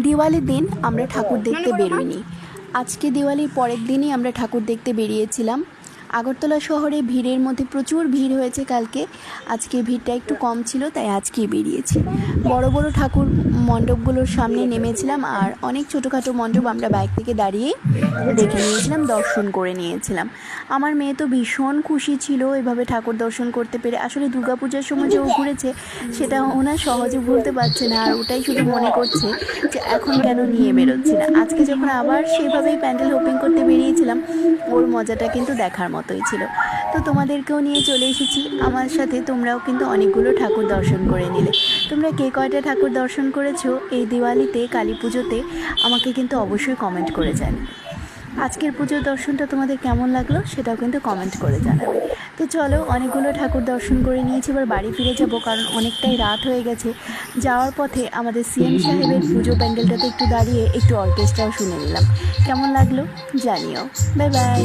দিওয়ালির দিন আমরা ঠাকুর দেখতে বেরোইনি। আজকে দিওয়ালির পরের দিনই আমরা ঠাকুর দেখতে বেরিয়েছিলাম। আগরতলা শহরে ভিড়ের মধ্যে প্রচুর ভিড় হয়েছে কালকে, আজকে ভিড়টা একটু কম ছিল, তাই আজকেই বেরিয়েছি। বড় বড় ঠাকুর মণ্ডপগুলোর সামনে নেমেছিলাম, আর অনেক ছোটোখাটো মণ্ডপ আমরা বাইক থেকে দাঁড়িয়ে দেখে নিয়েছিলাম, দর্শন করে নিয়েছিলাম। আমার মেয়ে তো ভীষণ খুশি ছিল এভাবে ঠাকুর দর্শন করতে পেরে। আসলে দুর্গাপূজার সময় যে ও ঘুরেছে সেটা ওনার সহজে ভুলতে পারছে না, আর ওটাই শুধু মনে করছে যে এখন কেন নিয়ে বেরোচ্ছি না। আজকে যখন আবার সেভাবেই প্যান্ডেল হোপিং করতে বেরিয়েছিলাম, ওর মজাটা কিন্তু দেখার মতোই ছিল। তো তোমাদেরকেও নিয়ে চলে এসেছি আমার সাথে, তোমরাও কিন্তু অনেকগুলো ঠাকুর দর্শন করে নিলে। তোমরা কে কয়টা ঠাকুর দর্শন করেছো এই দিওয়ালিতে, কালী পুজোতে, আমাকে কিন্তু অবশ্যই কমেন্ট করে জানাবে। আজকের পুজোর দর্শনটা তোমাদের কেমন লাগলো সেটাও কিন্তু কমেন্ট করে জানাবে। তো চলো, অনেকগুলো ঠাকুর দর্শন করে নিয়েছি, এবার বাড়ি ফিরে যাব, কারণ অনেকটাই রাত হয়ে গেছে। যাওয়ার পথে আমাদের সিএম সাহেবের পুজো প্যান্ডেলটাতে একটু দাঁড়িয়ে একটু অর্কেস্ট্রাও শুনে নিলাম। কেমন লাগলো জানিও। Bye bye.